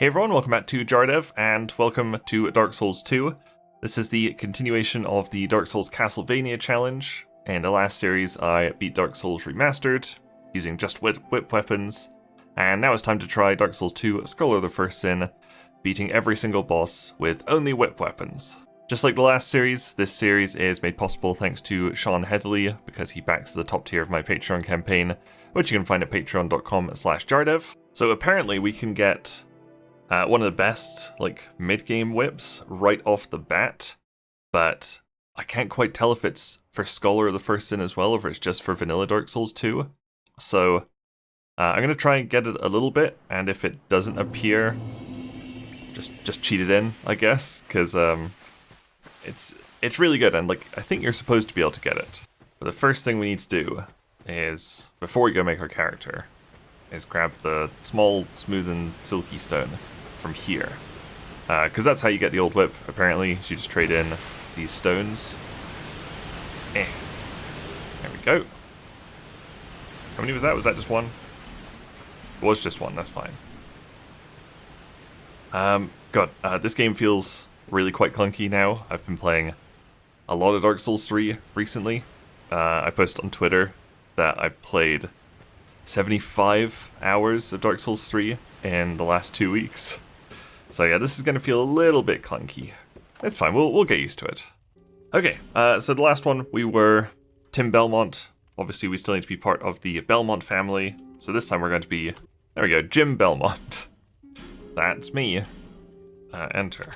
Hey everyone, welcome back to JarDev, and welcome to Dark Souls 2. This is the continuation of the Dark Souls Castlevania challenge. In the last series, I beat Dark Souls Remastered, using just whip weapons, and now it's time to try Dark Souls 2 Scholar of the First Sin, beating every single boss with only whip weapons. Just like the last series, this series is made possible thanks to Sean Heatherly, because he backs the top tier of my Patreon campaign, which you can find at patreon.com/JarDev. So apparently we can get one of the best, mid-game whips right off the bat, but I can't quite tell if it's for Scholar of the First Sin as well, or if it's just for vanilla Dark Souls 2. So I'm going to try and get it a little bit, and if it doesn't appear, just cheat it in, I guess, because it's really good, and I think you're supposed to be able to get it. But the first thing we need to do is, before we go make our character, is grab the small, smooth and silky stone from here. Because that's how you get the old whip, apparently. So you just trade in these stones. There we go. How many was that? Was that just one? It was just one, that's fine. This game feels really quite clunky now. I've been playing a lot of Dark Souls 3 recently. I posted on Twitter that I played 75 hours of Dark Souls 3 in the last 2 weeks. So yeah, this is going to feel a little bit clunky. It's fine, we'll get used to it. Okay, so the last one, we were Tim Belmont. Obviously, we still need to be part of the Belmont family. So this time we're going to be, there we go, Jim Belmont. That's me. Enter.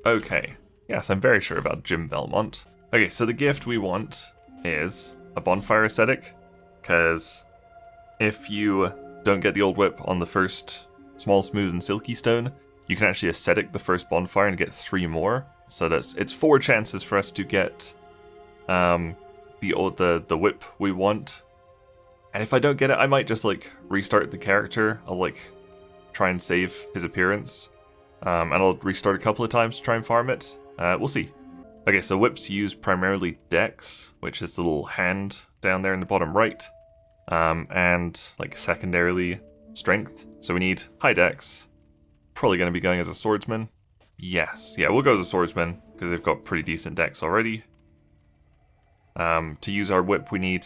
Okay, yes, I'm very sure about Jim Belmont. Okay, so the gift we want is a bonfire ascetic, because if you don't get the old whip on the first small, smooth, and silky stone, you can actually ascetic the first bonfire and get 3 more. So it's 4 chances for us to get the whip we want. And if I don't get it, I might just restart the character. I'll try and save his appearance, and I'll restart a couple of times to try and farm it. We'll see. Okay, so whips use primarily dex, which is the little hand down there in the bottom right. And secondarily strength. So we need high dex. Probably going to be going as a swordsman. Yes, yeah, we'll go as a swordsman because they've got pretty decent dex already. To use our whip, we need,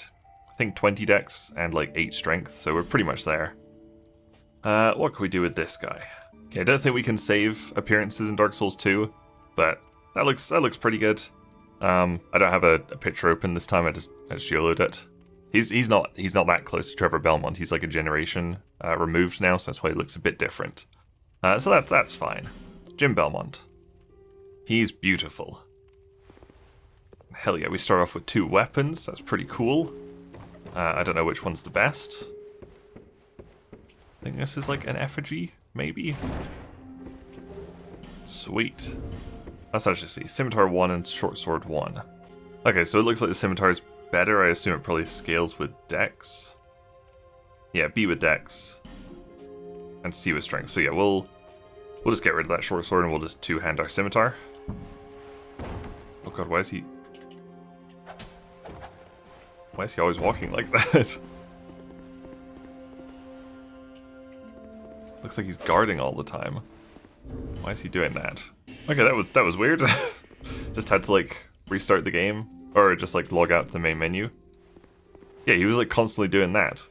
I think, 20 dex and 8 strength. So we're pretty much there. What can we do with this guy? Okay, I don't think we can save appearances in Dark Souls 2, but that looks pretty good. I don't have a picture open this time. I just YOLO'd it. He's not that close to Trevor Belmont. He's a generation removed now, so that's why he looks a bit different. So that's fine. Jim Belmont. He's beautiful. Hell yeah, we start off with 2 weapons. That's pretty cool. I don't know which one's the best. I think this is an effigy, maybe? Sweet. Let's actually see. Scimitar 1 and short sword 1. Okay, so it looks like the scimitar is better. I assume it probably scales with dex. Yeah, B with dex. And C with strength. So yeah, we'll just get rid of that short sword and we'll just 2-hand our scimitar. Oh god, why is he always walking like that? Looks like he's guarding all the time. Why is he doing that? Okay, that was weird. Just had to restart the game. Or just log out to the main menu. Yeah, he was constantly doing that.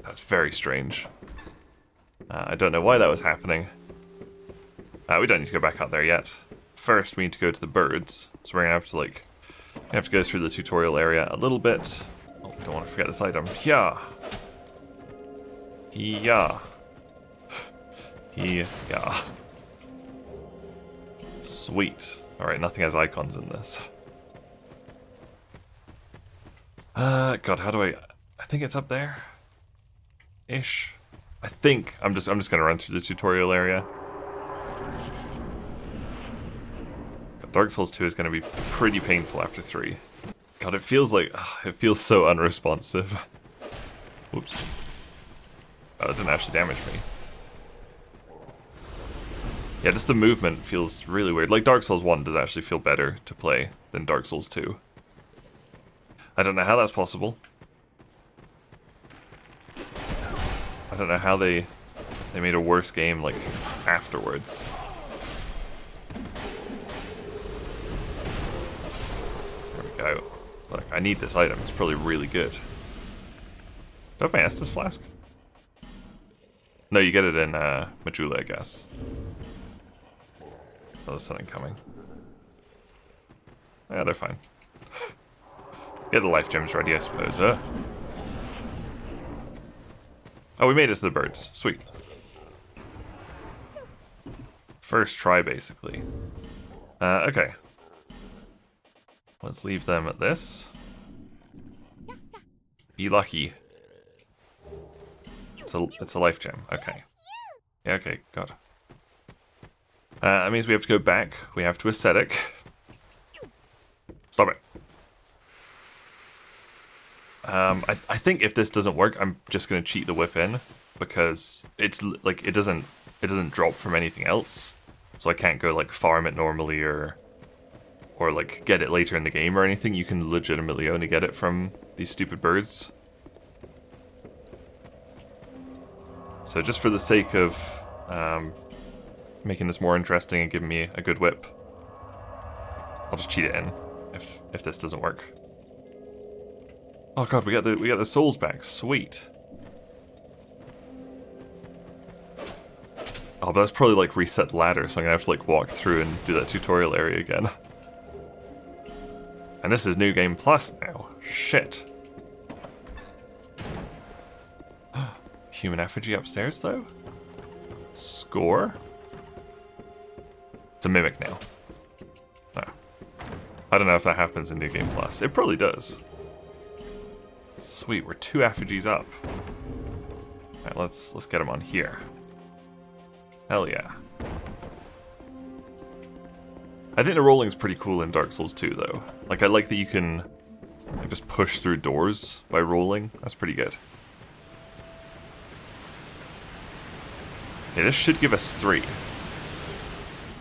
That's very strange. I don't know why that was happening. We don't need to go back out there yet. First, we need to go to the birds. So we're gonna have to go through the tutorial area a little bit. Oh, don't want to forget this item. Yeah. Yeah. Yeah. Sweet. Alright, nothing has icons in this. God, how do I think it's up there? Ish. I think I'm just gonna run through the tutorial area. Dark Souls 2 is gonna be pretty painful after 3. God, it feels so unresponsive. Whoops. Oh, that didn't actually damage me. Yeah, just the movement feels really weird. Dark Souls 1 does actually feel better to play than Dark Souls 2. I don't know how that's possible. I don't know how they they made a worse game, like, afterwards. There we go. Look, I need this item. It's probably really good. Do I have my Estus flask? No, you get it in Majula, I guess. Oh, there's something coming. Yeah, they're fine. Get the life gems ready, I suppose, huh? Oh, we made it to the birds. Sweet. First try, basically. Okay. Let's leave them at this. Be lucky. It's a life gem. Okay. Yeah, okay, got it. That means we have to go back. We have to ascetic. Stop it. I think if this doesn't work, I'm just gonna cheat the whip in because it's like it doesn't drop from anything else, so I can't go like farm it normally or like get it later in the game or anything. You can legitimately only get it from these stupid birds. So just for the sake of making this more interesting and giving me a good whip, I'll just cheat it in if this doesn't work. Oh god, we got the souls back. Sweet. Oh, but that's probably like reset the ladder, so I'm gonna have to like walk through and do that tutorial area again. And this is New Game Plus now. Shit. Human effigy upstairs though? Score? It's a mimic now. Oh. I don't know if that happens in New Game Plus. It probably does. Sweet, we're 2 effigies up. Alright, let's get them on here. Hell yeah. I think the rolling's pretty cool in Dark Souls 2 though. Like I like that you can like, just push through doors by rolling. That's pretty good. Okay, this should give us 3.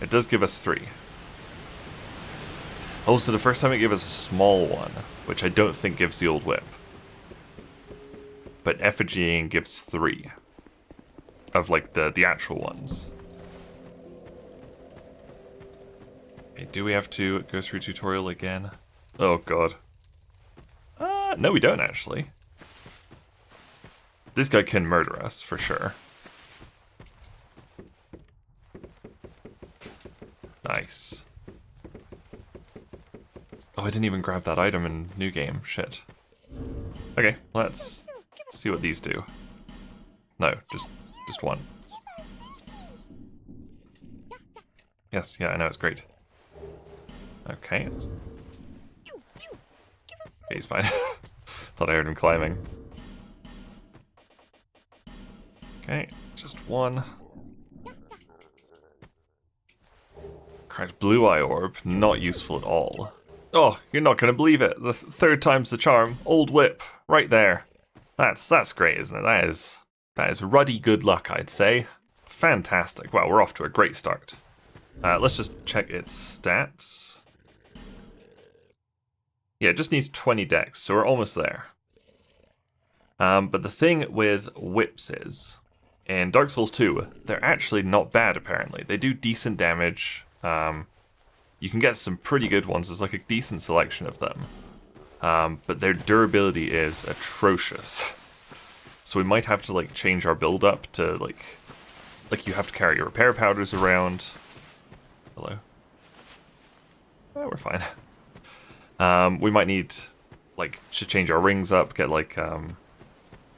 It does give us 3. Oh, so the first time it gave us a small one, which I don't think gives the old whip. But effigying gives 3 of like the actual ones. Okay, do we have to go through tutorial again? Oh god. No we don't actually. This guy can murder us for sure. Nice. Oh, I didn't even grab that item in New Game. Shit. Okay, let's see what these do. No, just one. Yes, yeah, I know, it's great. Okay. Okay, he's fine. Thought I heard him climbing. Okay, just one. Correct, blue eye orb, not useful at all. Oh, you're not gonna believe it. The third time's the charm. Old whip, right there. That's great, isn't it? That is ruddy good luck, I'd say. Fantastic. Wow, we're off to a great start. Let's just check its stats. Yeah, it just needs 20 dex, so we're almost there. But the thing with whips is, in Dark Souls 2, they're actually not bad, apparently. They do decent damage. You can get some pretty good ones. There's like a decent selection of them. But their durability is atrocious. So we might have to like change our build up to like you have to carry your repair powders around. Hello. Oh, we're fine. We might need like to change our rings up, get like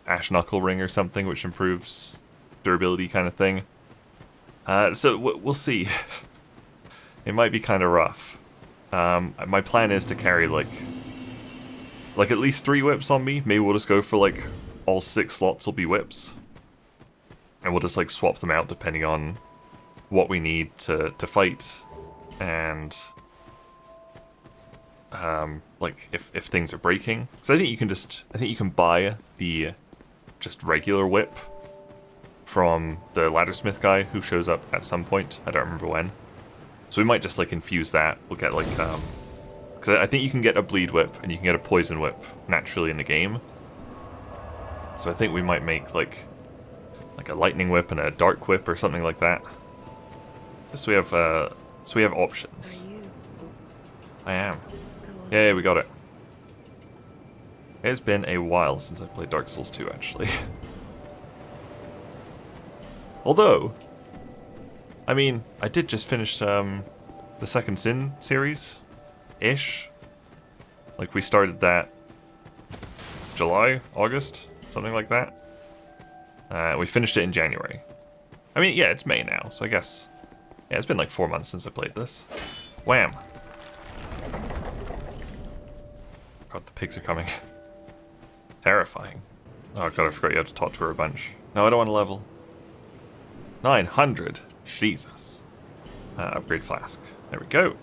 Ash Knuckle ring or something, which improves durability kind of thing. So we'll see. It might be kind of rough. My plan is to carry like at least 3 whips on me. Maybe we'll just go for like all 6 slots will be whips. And we'll just like swap them out depending on what we need to fight. And like if things are breaking. So I think you can buy the just regular whip from the laddersmith guy who shows up at some point. I don't remember when. So we might just like infuse that. We'll get like because I think you can get a bleed whip and you can get a poison whip naturally in the game. So I think we might make like like a lightning whip and a dark whip or something like that. So we have options. I am. Yeah, we got it. It's been a while since I've played Dark Souls 2, actually. Although, I mean, I did just finish the Second Sin series-ish. Like, we started that July, August, something like that. We finished it in January. I mean, yeah, it's May now, so I guess... Yeah, it's been like 4 months since I played this. Wham! God, the pigs are coming. Terrifying. Oh god, I forgot you had to talk to her a bunch. No, I don't want to level. 900? Jesus. Upgrade flask. There we go.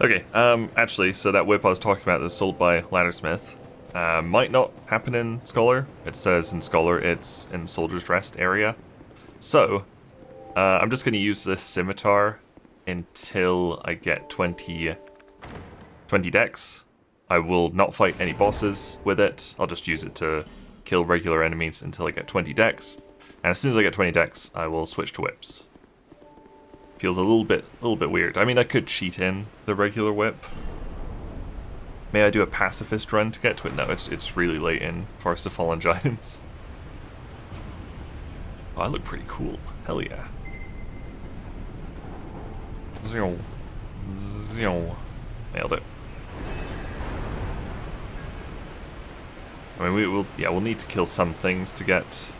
Okay, actually, so that whip I was talking about that's sold by Laddersmith might not happen in Scholar. It says in Scholar it's in Soldier's Rest area. So, I'm just going to use this scimitar until I get 20 decks. I will not fight any bosses with it. I'll just use it to kill regular enemies until I get 20 decks. And as soon as I get 20 decks, I will switch to whips. Feels a little bit weird. I mean, I could cheat in the regular whip. May I do a pacifist run to get to it? No, it's really late in Forest of Fallen Giants. Oh, I look pretty cool. Hell yeah. Nailed it. I mean, we'll need to kill some things to get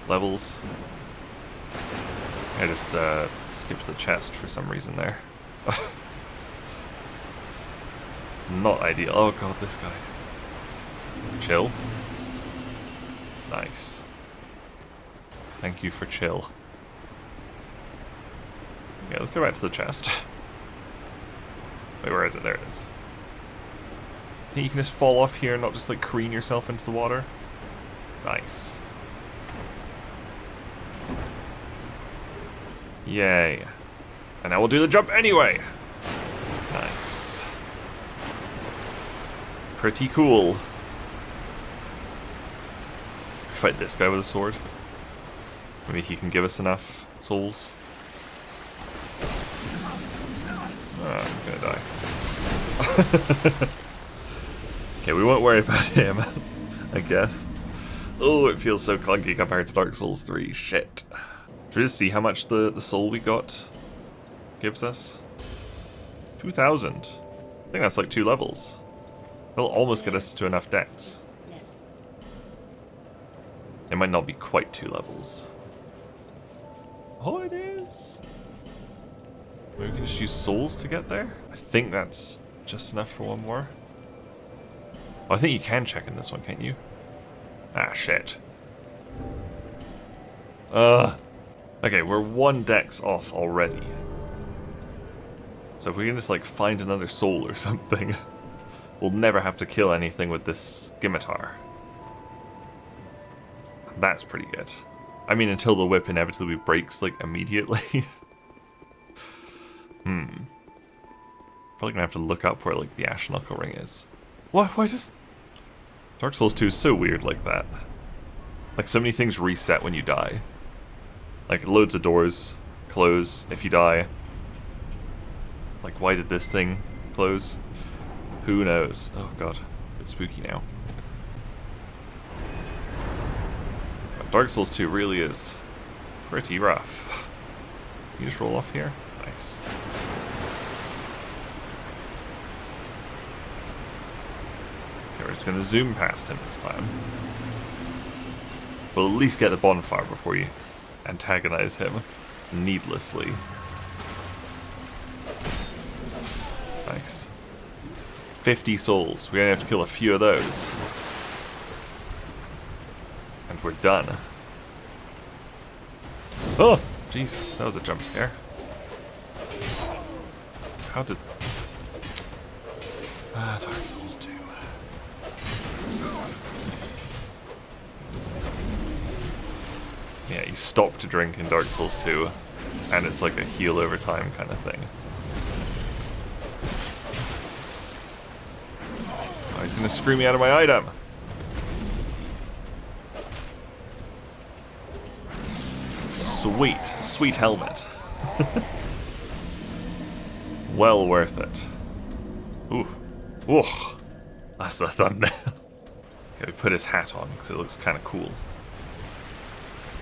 levels. I just skipped the chest for some reason there. Not ideal. Oh god, this guy. Chill. Nice. Thank you for chill. Yeah, let's go back to the chest. Wait, where is it? There it is. I think you can just fall off here and not just like careen yourself into the water. Nice. Yay. And now we'll do the jump anyway! Nice. Pretty cool. Fight this guy with a sword. Maybe he can give us enough souls. Oh, I'm gonna die. Okay, we won't worry about him, I guess. Oh, it feels so clunky compared to Dark Souls 3. Shit. Should we just see how much the soul we got gives us? 2,000. I think that's like 2 levels. It'll almost get us to enough decks. It might not be quite 2 levels. Oh, it is! Maybe we can just use souls to get there? I think that's just enough for one more. Oh, I think you can check in this one, can't you? Ah, shit. Okay, we're 1 dex off already. So if we can just, like, find another soul or something, we'll never have to kill anything with this scimitar. That's pretty good. I mean, until the whip inevitably breaks, like, immediately. Probably gonna have to look up where, like, the Ash Knuckle Ring is. Why just... Dark Souls 2 is so weird like that. Like, so many things reset when you die. Like, loads of doors close if you die. Like, why did this thing close? Who knows? Oh god, it's spooky now. But Dark Souls 2 really is pretty rough. Can you just roll off here? Nice. Okay, we're just gonna zoom past him this time. We'll at least get the bonfire before you antagonize him needlessly. Nice. 50 souls. We only have to kill a few of those. And we're done. Oh! Jesus, that was a jump scare. How did... Dark Souls 2. Yeah, you stop to drink in Dark Souls 2, and it's like a heal over time kind of thing. Oh, he's gonna screw me out of my item! Sweet, sweet helmet. Well worth it. Ooh. Ooh. That's the thumbnail. Okay, we put his hat on because it looks kind of cool.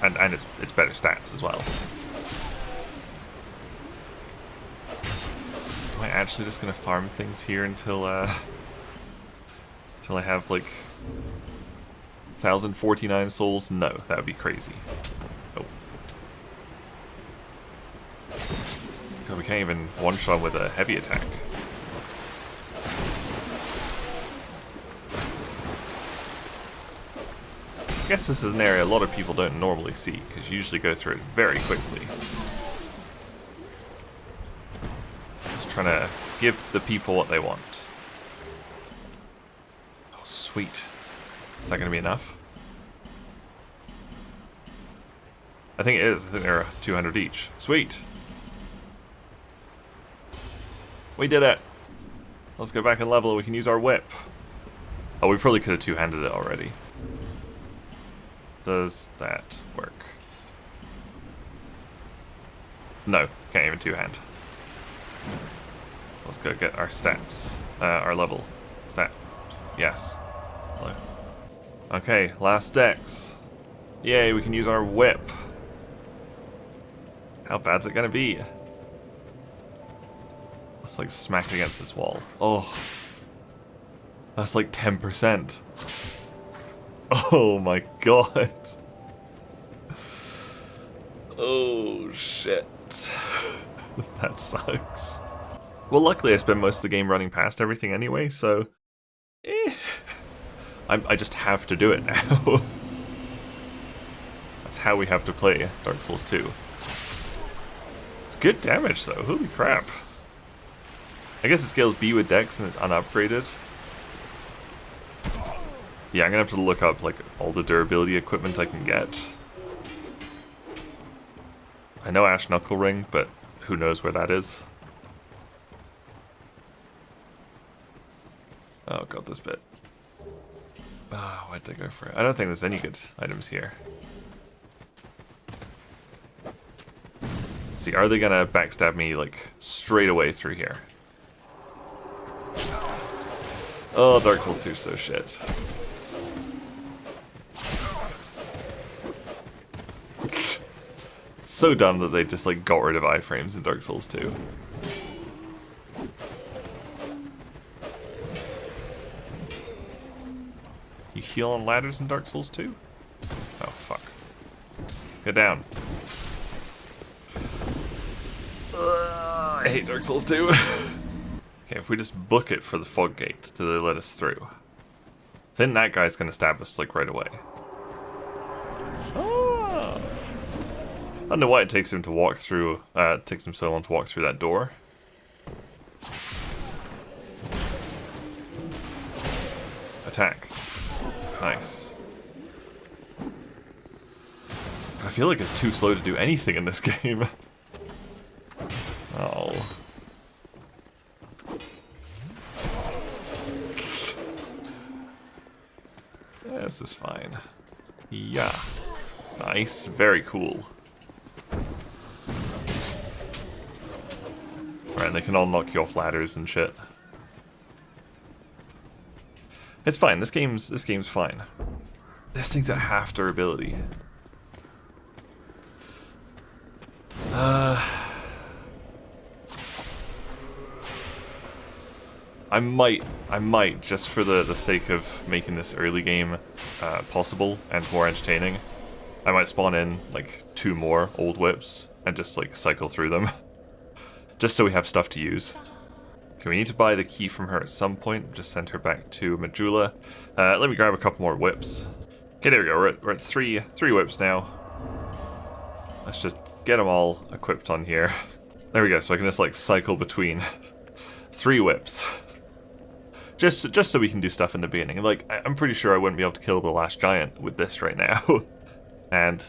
And it's better stats as well. Am I actually just gonna farm things here until I have like 1,049 souls? No, that would be crazy. Oh. God, we can't even one-shot with a heavy attack. I guess this is an area a lot of people don't normally see, because you usually go through it very quickly. Just trying to give the people what they want. Oh, sweet. Is that going to be enough? I think it is. I think there are 200 each. Sweet! We did it! Let's go back and level. We can use our whip. Oh, we probably could have two-handed it already. Does that work? No, can't even two-hand. Let's go get our stats. Our level. Stat. Yes. Hello. Okay, last dex. Yay, we can use our whip. How bad's it gonna be? Let's like smack it against this wall. Oh. That's like 10%. Oh my god. Oh shit. That sucks. Well, luckily I spent most of the game running past everything anyway, so... I just have to do it now. That's how we have to play Dark Souls 2. It's good damage though, holy crap. I guess it scales B with Dex and it's unupgraded. Yeah, I'm gonna have to look up like all the durability equipment I can get. I know Ash Knuckle Ring, but who knows where that is. Oh god, this bit. Ah, why'd I go for it? I don't think there's any good items here. Let's see, are they gonna backstab me like straight away through here? Oh, Dark Souls 2 is so shit. So dumb that they just like got rid of iframes in Dark Souls 2. You heal on ladders in Dark Souls 2? Oh fuck. Get down. I hate Dark Souls 2. Okay, if we just book it for the fog gate, do they let us through? Then that guy's gonna stab us like right away. Oh. I don't know why it takes him to walk through, takes him so long to walk through that door. Attack. Nice. I feel like it's too slow to do anything in this game. Oh. Yeah, this is fine. Yeah. Nice. Very cool. Right, they can all knock you off ladders and shit. It's fine. This game's fine. This thing's at half durability. I might, just for the sake of making this early game possible and more entertaining, I might spawn in like 2 more old whips and just like cycle through them. Just so we have stuff to use. Okay, we need to buy the key from her at some point. Just send her back to Majula. Let me grab a couple more whips. Okay, there we go. We're at three whips now. Let's just get them all equipped on here. There we go. So I can just like cycle between 3 whips. Just so we can do stuff in the beginning. Like, I'm pretty sure I wouldn't be able to kill the last giant with this right now. And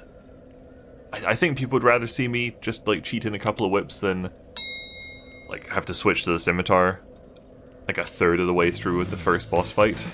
I think people would rather see me just like cheat in a couple of whips than like have to switch to the scimitar like a third of the way through with the first boss fight.